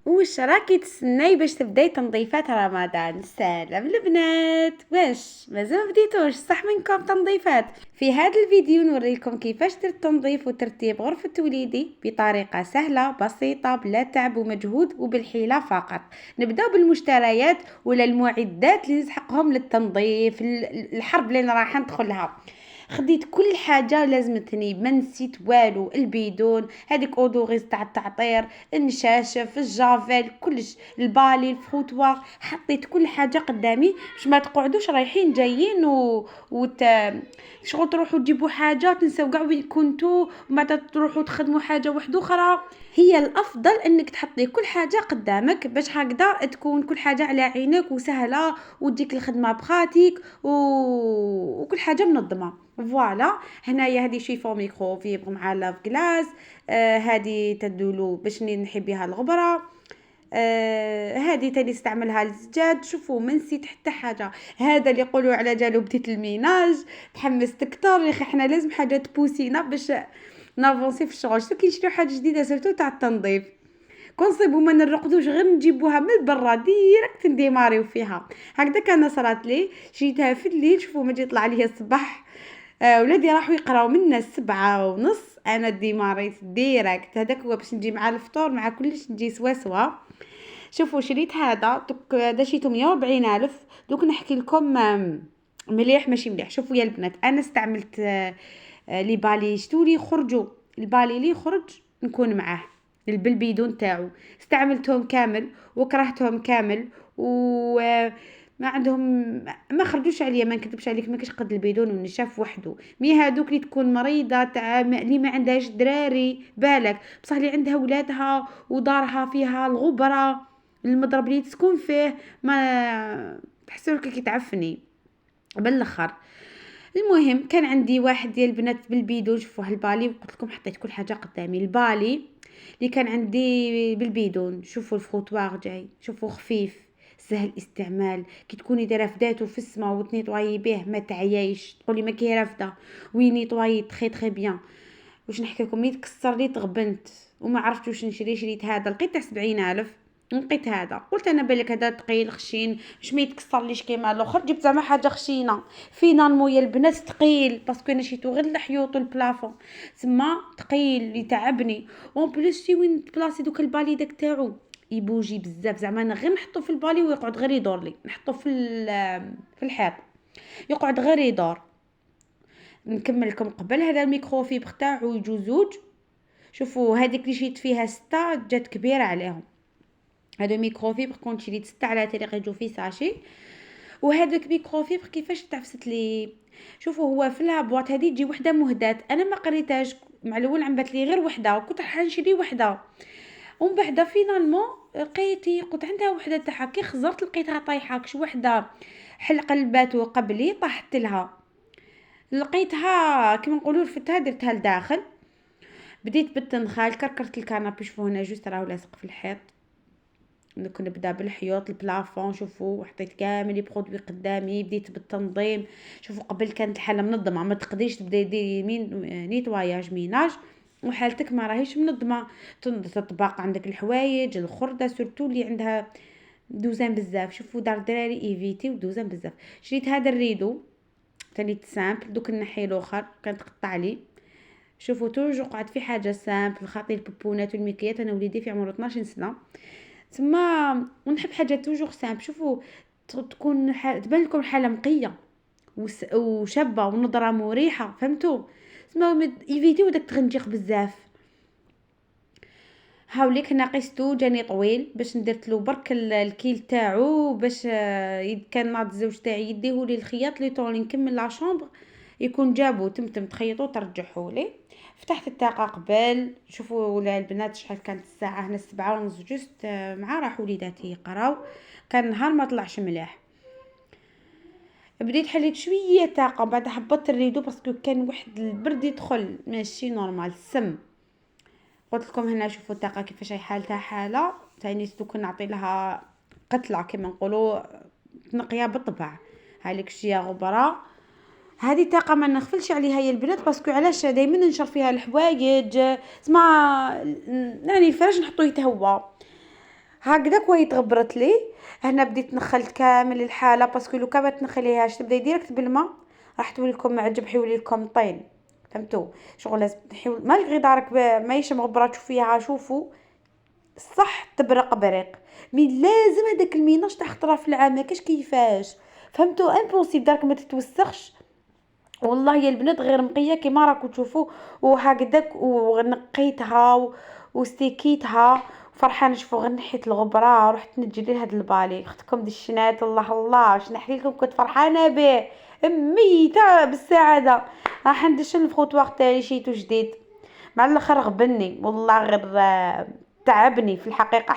وش راكي تسناي باش تبداي تنظيفات رمضان؟ سلام البنات، واش مازال ما بديتوش؟ صح منكم تنظيفات. في هذا الفيديو نوريكم كيفاش دير التنظيف وترتيب غرفة وليدي بطريقة سهلة بسيطة بلا تعب ومجهود وبالحيلة فقط. نبداو بالمشتريات ولا المعدات اللي نسحقهم للتنظيف الحرب اللي راح ندخلها. خديت كل حاجه لازمتني، ما نسيت والو. البيدون، هذيك اودوغيز تاع التعطير، النشاشف، الجافيل، كلش، البالي، الفروتوار. حطيت كل حاجه قدامي باش ما تقعدوش رايحين جايين شغل تروحوا تجيبوا حاجه تنساو كاع وين كنتوا وبعد تروحوا تخدموا حاجه واحده اخرى. هي الافضل انك تحطي كل حاجه قدامك باش هكذا تكون كل حاجه على عينك وسهله وتجيك الخدمه بخاتيك وكل حاجه منظمه. فوالا، هنايا هذه شيفون ميكرو فيبر مع لاف كلاس. هذه تدولو باش نحي بها الغبره. هذه تاني استعملها للزجاج. شوفوا ما نسيت حتى حاجه. هذا اللي يقولوا على جالو بديت الميناج. تحمست اكثر يا اخي، احنا لازم حاجه تبوسينا باش نافونسي في الشغل. شتو كي نشريو حاجه جديده سيرتو تاع التنظيف كونصيبو ما نرقدوش غير نجيبوها من برا ديريكت نديماريو فيها. هكذا كان صرات لي، شريتها في الليل. شوفوا ما جيت طلع لي الصباح. ولادي راحوا يقراو منا 7:30، انا ديماريت ديريكت. هذاك هو باش نجي مع الفطور مع كلش نجي سوا. شوفوا شريت هذا دوك، هذا شريته 140 الف. دوك نحكي لكم مليح ماشي مليح. شوفوا يا البنات، انا استعملت لي بالي شتولي خرجوا. البالي لي خرج نكون معاه بالبيدون تاعو. استعملتهم كامل وكرهتهم كامل ما عندهم، ما خرجوش عليا. ما نكذبش عليك، ما كاش قد البيدون والنشاف وحده. مي هادوك اللي تكون مريضه تاع اللي ما عندهاش دراري بالك، بصح اللي عندها ولادها ودارها فيها الغبره، المضرب اللي تسكن فيه ما تحسوا كي تعفني بالاخر. المهم كان عندي واحد ديال البنات بالبيدون. شوفوا هالبالي، وقلت لكم حطيت كل حاجه قدامي. البالي اللي كان عندي بالبيدون، شوفوا الفروتوار جاي، شوفوا خفيف سهل استعمال. كي تكوني دايره فداتو في السما وتنيطواي به ما تعيايش تقولي ما كي رافده. وي نيطواي تري تري بيان. واش نحكي لكم، ملي تكسر لي تغبنت وما عرفت واش نشري. شريت هذا لقيت تاع 70,000. لقيت هذا قلت انا بالك هذا ثقيل خشين مش ما يتكسرليش كيما الاخر. جبت زعما حاجه خشينه. فينالمون يا البنات ثقيل باسكو انا شيتو غير الحيوط والبلافون، تما ثقيل يتعبني. اون بليس شي وين بلاصي دوك البالي داك تاعو يبوجي بزاف. زعما انا غير نحطو في البالي ويقعد غير يدور لي، نحطو في الحيط يقعد غير يدور. نكمل لكم قبل هذا الميكروفيبر تاعو يجو زوج. شوفوا هذيك اللي شيت فيها 6 جات كبيره عليهم. هادو ميكروفيبر كنت شريت 6 على طريق يجو في ساشي. وهذاك ميكروفيبر كيفاش تعفست لي. شوفوا هو في لابواط هذه تجي وحده مهدات، انا ما قريتهاش. مع الاول عمبت لي غير وحده وكنت راح نشري وحده. ومن بعد فينالمون لقيتي قلت عندها وحده تاعها. كي خزرت لقيتها طايحه كش وحده حلق الباتو قبلي طاحت لها. لقيتها كيما نقولوا رفتها درتها لداخل. بديت بالتنخال كركرت الكنابي. شوفوا هنا جوست راهو لاصق في الحيط. دوك نبدا بالحيوط البلافون. شوفوا حطيت كامل لي برودوي قدامي. بديت بالتنظيم. شوفوا قبل كانت الحاله منظمه، ما تقديش تبداي ديري نيتواياج ميناج وحالتك ما راهيش منظمه. تطبق عندك الحوايج الخرده سورتو اللي عندها دوزان بزاف. شوفوا دار دراري ايفيتي ودوزان بزاف. شريت هذا الريدو تاني سامبل. دوك نحي الاخر كانت تقطع لي. شوفوا توجو قعد في حاجه سامبل خاطي البوبونات والمكيات. انا وليدي في عمره 12 سنه تما ونحب حاجات توجور سامبل. شوفوا تكون تبان لكم الحاله نقيه وشابه ونظره مريحه، فهمتوا؟ تما ايفيتيو داك تغنجيق بزاف. هاوليك هنا قيستو جاني طويل باش نديرت له برك الكيل تاعو باش كان ناض الزوج تاعي يديهولي الخياط لي طول نكمل لا شومبر يكون جابو تمتم تخيطو ترجعوه لي. فتحت الطاقه قبل. شوفوا ولا البنات شحال كانت الساعه هنا 7:30 جوست مع راح وليداتي يقراو. كان نهار ما طلعش مليح. بديت حليت شويه طاقه بعد هبطت الريدو باسكو كان واحد البرد يدخل ماشي نورمال السم. قلت لكم هنا شوفوا الطاقه كيفاش هي حالتها حاله ثاني. دوك نعطي لها قتله كما نقولوا تنقيها بالطبع. هاليك شويه غبره. هذه طاقه ما نغفلش عليها يا البنات باسكو علاش دائما ننشر فيها الحوايج. اسمع يعني الفراش نحطوه يتهوى. هكذا كوا يتغبرت لي. هنا بديت نخلت كامل الحاله، باسكو لو كان ما تنخليهاش تبداي ديريكت بالماء راح تولي لكم معجب، حيولي لكم طين. فهمتوا؟ شغل لازم تحيول مالغري دارك ماهيش مغبره تشوفيها، شوفوا صح تبرق بريق، مي لازم هذاك الميناج تاع خطره في العام ما كاش كيفاش. فهمتوا؟ امبوسيبل دارك ما تتوسخش. والله يا البنات غير نقيه كيما راكم تشوفوا، وهكذاك ونقيتها وستيكيتها فرحانه. شوفوا غير نحيت الغبره، رحت نجري لهاد البالي اختكم دشنات. الله الله واش نحكي لكم، كنت فرحانه به ميته بالسعاده. راح ندش الفخوطواغ تاعي شيتو جديد، مع الاخر غبني والله غير تعبني في الحقيقه.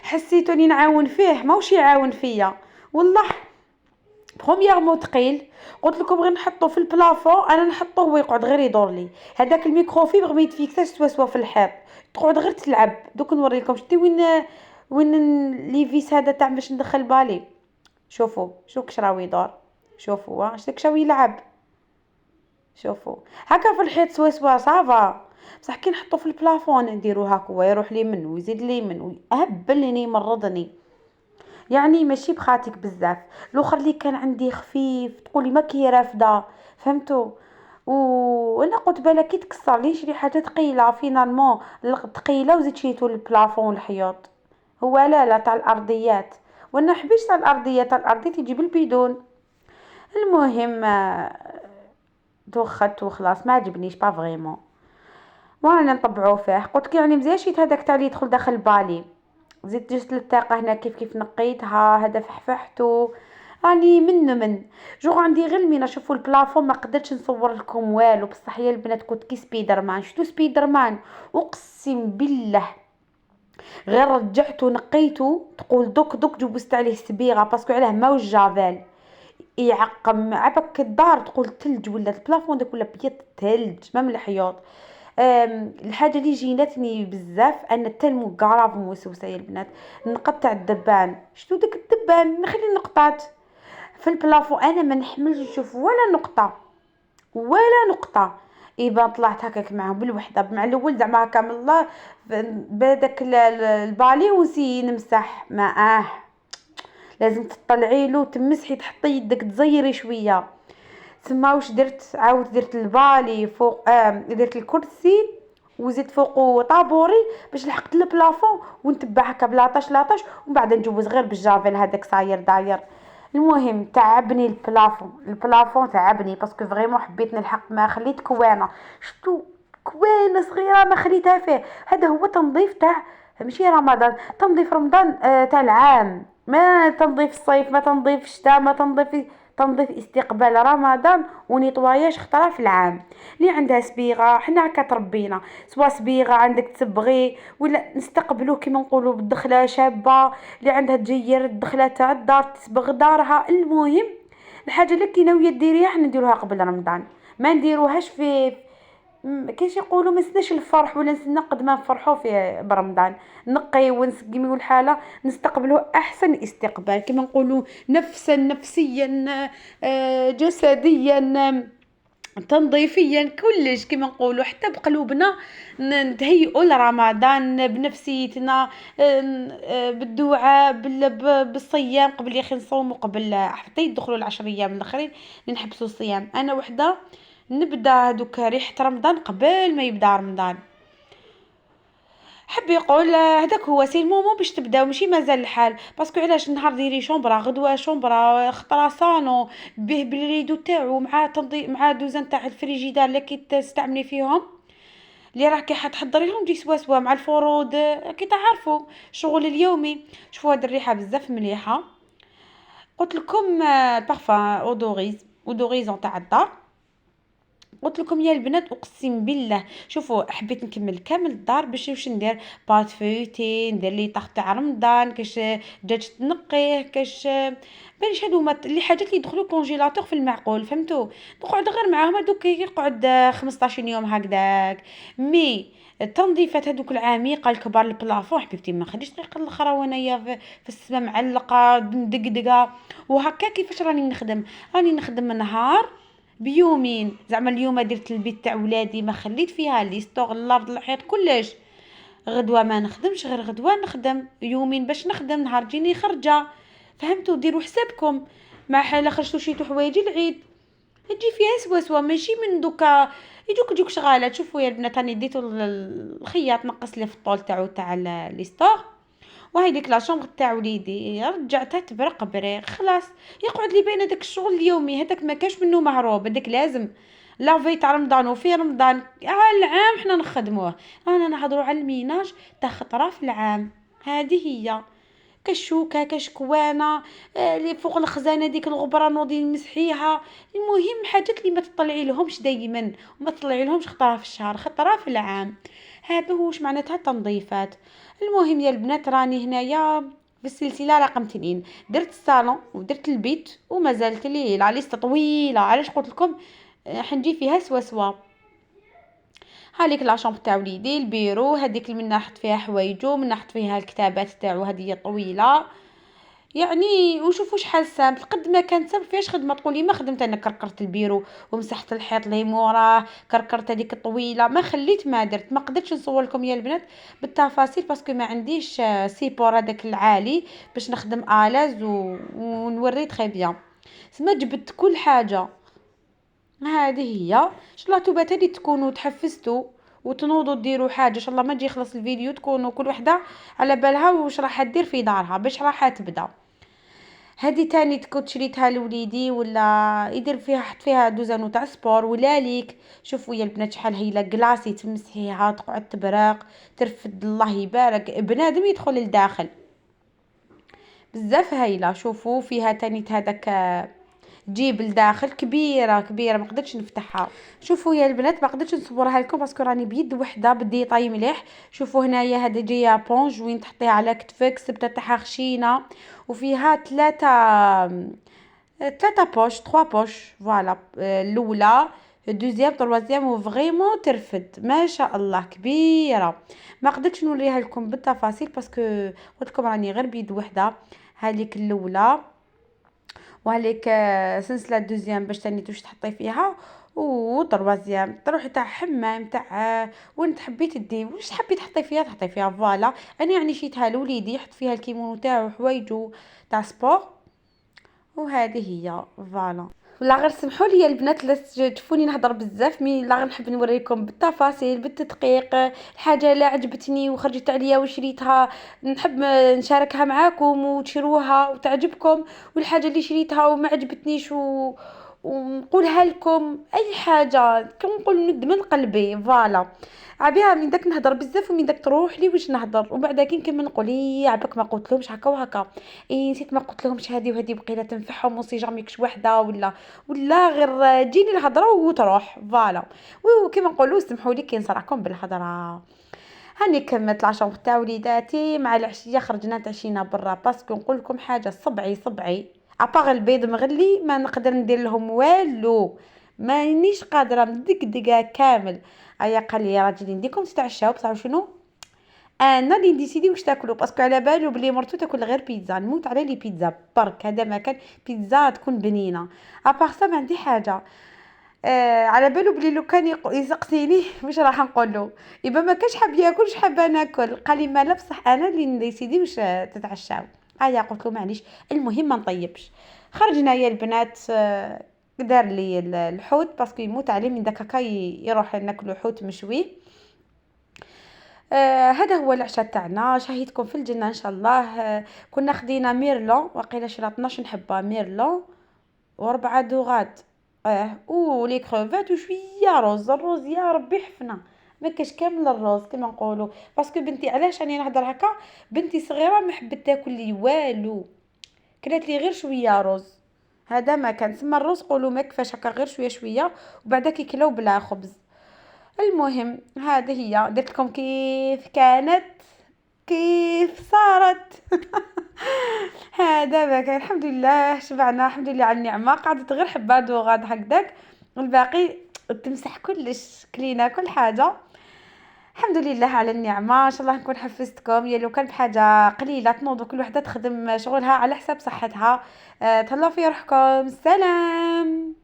حسيتو اني نعاون فيه ماوش يعاون فيا والله. برومييرمون ثقيل، قلت لكم غير نحطو في البلافون، انا نحطوه هو يقعد غير يدور لي. هذاك الميكرو فيبر ما يتفيكساش سوا في الحيط، تقعد غير تلعب. دوك نوريكم شتي وين لي فيس هذا تاع باش ندخل بالي. شوفوا شوف كش راهو يدور، شوفوا شتي كش راهو يلعب. شوفوا هكا في الحيط سوا صافا، بصح كي نحطو في البلافون نديرو هكا يروح لي من ويزيد لي من ويهبلني يمرضني. يعني ماشي بخاتك بزاف. الاخر اللي كان عندي خفيف تقولي ما كي رافده. فهمتوا؟ وانا قلت بالك كي تكسر لي نشري حاجه ثقيله، فينالمون ثقيله وزيد شريتو البلافون والحيوط. هو لا تاع الارضيات، وانا حبيش تاع الارضيات، تاع الارضيات يجيب البيدون. المهم توخت وخلاص ما عجبنيش با فريمون، وانا نطبعو فيه. قلت يعني مزيان شيت هذاك تاع اللي يدخل داخل بالي. زدت جست للطاقه هنا كيف نقيتها، هذا فحفحته راني من جو عندي غير من اشوفوا البلافون. ما قدرتش نصور لكم والو، بصح يا البنات كنت كي سبيدر مان. شتو سبيدر مان؟ اقسم بالله غير رجعته نقيته تقول دوك جبست عليه سبيغه، باسكو علاه ما جافيل يعقم عبك الدار تقول تلج، ولا البلافون داك ولا بيض تلج ما من الحياط. الحاجه اللي جيناتني بزاف ان التلمو كراف موسوسه يا البنات. نقطع الدبان، شتو داك الدبان نخلي النقطات في البلافون، انا ما نحملش نشوف ولا نقطه. ايبا طلعت هكاك معاهم بالوحده مع الاول زعما هكا من الله بداك البالي ونسي نمسح ما لازم تطلعي له تمسحي تحطي يدك تزيري شويه. تما واش درت؟ عاود درت البالي فوق درت الكرسي وزيد فوقو طابوري باش لحقت البلافون ونتبع هكا بلاطاش ومن بعد نجوز غير بالجافيل هذاك صاير داير. المهم تعبني البلافون تعبني باسكو فريمون حبيت نلحق، ما خليت كوانه. شتو كوانه صغيره ما خليتها فيه. هذا هو تنظيف تاع ماشي رمضان، تنظيف رمضان تاع العام، ما تنظيف الصيف، ما تنظيف الشتاء، ما تنظيف استقبال رمضان ونيطواياج خطره في العام. اللي عندها سبيغه حنا هكا تربينا، سوا سبيغه عندك تصبغي ولا نستقبلوه كيما نقولوا بالدخله شابه، اللي عندها تجير الدخله تاع الدار تصبغ دارها. المهم الحاجه اللي كي ناويه ديريها حنا نديروها قبل رمضان، ما نديروهاش في كاش يقولوا ما نسناش الفرح ولا نسنا قد ما نفرحوا في برمضان. نقي ونسقميو الحاله نستقبلوه احسن استقبال كما نقولوا، نفسا نفسيا جسديا تنظيفيا كلش كما نقولوا، حتى بقلوبنا نتهيئوا لرمضان بنفسيتنا بالدعاء بالصيام قبل يا اخي نصوموا قبل حتى يدخلوا العشر ايام الاخرين نحبسوا الصيام. انا وحده نبدا هذوك ريحه رمضان قبل ما يبدا رمضان. حب يقول هذاك هو سي المومون باش تبداو ماشي مازال الحال، باسكو علاش نهار ديري شومبرا غدوه شومبرا خطره صالون به بالريدو تاعو مع تنظيف مع دوزان تاع الفريجيدار اللي كي تستعملي فيهم اللي راكي حتحضري لهم دي سوا مع الفروض كي تعرفوا شغل اليومي. شوفوا هاد الريحه بزاف مليحه. قلت لكم بارفان اودوريزون تاع الدار. قلت لكم يا البنات اقسم بالله شوفوا حبيت نكمل كامل الدار باش واش ندير بات فوتي ندير لي طاق تاع رمضان كاش دجاج تنقيه كاش باليش هادو اللي حاجات اللي يدخلوا كونجيلاتور في المعقول. فهمتوا؟ نقعد غير معاهم هذوك يقعد 15 يوم هكذاك. مي التنظيفات هذوك العميقه الكبار البلافون حبيبتي ما خليش دقيقه الاخرى وانايا في السما معلقه مدقدقه وهكا. كيفاش راني نخدم نهار بيومين. زعما اليوم درت البيت تاع ولادي ما خليت فيها لي ستور الارض الحيط كلش غدوة ما نخدمش، غير غدوة نخدم، يومين باش نخدم، نهار تجيني خرجة. فهمتوا؟ ديروا حسابكم، ما حال خرجتوا شيتو حوايج العيد تجي فيها سوا ماشي من دوكا يجوك شغالة. تشوفوا يا البنات راني ديتو الخياط نقص لي في الطول تاع لي ستور، وهيديك لا شومبر تاع وليدي رجعتها تبرق بريق خلاص. يقعد لي بين هذاك الشغل اليومي هذاك ما كاش منه مهروب، هذاك لازم لافي تاع رمضان وفي رمضان على العام حنا نخدموه. انا نهضروا على الميناج تاع خطره في العام، هذه هي كشوكه كشكوانه اللي فوق الخزانه ديك الغبره نوضي نمسحيها. المهم حاجات اللي ما تطلعي لهمش دائما وما تطلعي لهمش خطره في الشهر خطره في العام، هذا هو واش معناتها تنظيفات. المهم يا البنات راني هنايا في السلسله رقم 2، درت الصالون ودرت البيت وما زالت لي لا ليست طويله. علاش قلت لكم حنجي فيها سوا. هذيك لا شومبر تاع وليدي، البيرو هذيك اللي من نحط فيها حوايجو، من نحط فيها الكتابات تاعو، هذه طويله يعني. وشوفوا شحال سامبل، قد ما كان سامبل فيهاش خدمه. تقولي ما خدمت انا، كركرت البيرو ومسحت الحيط لي موراه، كركرت هذيك الطويله، ما خليت ما درت. ما قدرتش نصور لكم يا البنات بالتفاصيل باسكو ما عنديش سيبور هذاك العالي باش نخدم الاز ونوري تري بيان. سما جبت كل حاجه. هذه هي ان شاء الله توبات هذه تكونوا تحفزتوا وتنوضوا ديروا حاجه. ان شاء الله ما تجي يخلص الفيديو تكونوا كل وحده على بالها واش راح دير في دارها باش راح تبدا. هذه تاني كنت شريتها لوليدي ولا يدير فيها، حط فيها دوزانو تاع سبور ولا ليك. شوفوا يا البنات شحال هي كلاصي، تمسحيها تقعد تبرق ترفد، الله يبارك بنادم يدخل لداخل بزاف هايله. شوفوا فيها تاني هذاك جيب لداخل كبيره ما قدرتش نفتحها. شوفوا يا البنات ما قدرتش نصورها لكم باسكو راني بيد وحده بدي طاي مليح. شوفوا هنايا هذا جايه بونج وين تحطيها على كتفك، السبته تاعها خشينه وفيها ثلاثه بوش 3 بوش فوالا. الاولى دوزيام تروازيام وفريمون ترفد ما شاء الله كبيره. ما قدرتش نوريها لكم بالتفاصيل باسكو قلت لكم راني غير بيد وحده. هذيك الاولى وهليك سلسله دوزيام باش تاني توش تحطي فيها، وطروازيام تروحي تاع حمام تاع وين تحبي تدي واش تحبي تحطي فيها تحطي فيها فوالا. انا يعني شيتها لوليدي يحط فيها الكيمونو تاعو حوايجو تاع سبور، وهذه هي فوالا. ولا غير سمحوا لي البنات لا تشوفوني نهضر بزاف، مي لا غير نحب نوريكم بالتفاصيل بالتدقيق الحاجه لا عجبتني وخرجت عليا وشريتها نحب نشاركها معاكم وتشروها وتعجبكم، والحاجه اللي شريتها وما عجبتنيش ونقولها لكم اي حاجه كنقول من قلبي فوالا. عبيها من داك نهضر بزاف ومن داك تروح لي واش نهضر وبعدا كي نكمل نقول عباك ما قلت لهمش هكا وهكا، نسيت ما قلت لهمش هذه وهذه بقيله تنفعهم وسي جامي كش وحده ولا غير تجيني الهضره وتروح فوالا. وكما نقولوا سمحوا لي كي نصرعكم بالهضره. هاني كملت العشاء تاع وليداتي مع العشيه خرجنا تعشينا برا باسكو نقول لكم حاجه صبعي اباغ البيض مغلي ما نقدر ندير لهم والو، مانيش قادره مدقدقه كامل. ايا قال لي يا راجلي نديكم تتعشاو بصح شنو انا اللي نديسيدي واش تاكلوا باسكو على بالو بلي مرتو تاكل غير بيتزا، نموت على لي بيتزا برك هذا ما كان بيتزا تكون بنينه. ابار سا ما عندي حاجه على بالو بلي لو كان يسقسيني واش راح نقول له يبا ما كاش حاب ياكل واش حابه ناكل، قال لي مالا بصح انا اللي نديسيدي واش تتعشاو. قلت له معليش المهم ما نطيبش. خرجنا يا البنات دار لي الحوت باسكو يموت عليه من داك هكا يروح ناكلو حوت مشوي. هذا هو العشاء تاعنا، شهيتكم في الجنه ان شاء الله. كنا خدينا ميرلون وقيله شرا 12 حبه ميرلون و4 دوغات ولي كروفات وشويه روز. الروز يا ربي حفنا ما كاش كامل الروز كما نقولوا باسكو بنتي علاش راني نهضر هكا، بنتي صغيره ما حبت تاكل لي والو، كلات لي غير شويه روز. هذا ما كان سما الروز قولوا ما كفاش هكا غير شويه وبعدا كيكلاو بلا خبز. المهم هذه هي درت لكم كيف كانت كيف صارت. هذا ما كان الحمد لله شبعنا الحمد لله على النعمه. قعدت غير حبه دوغاد هكذاك الباقي تمسح كلش كلينا كل حاجه. الحمد لله على النعمه. ان شاء الله نكون حفزتكم يا لو كان بحاجه قليله تنوضوا كل وحده تخدم شغلها على حساب صحتها. تهلاو في روحكم. سلام.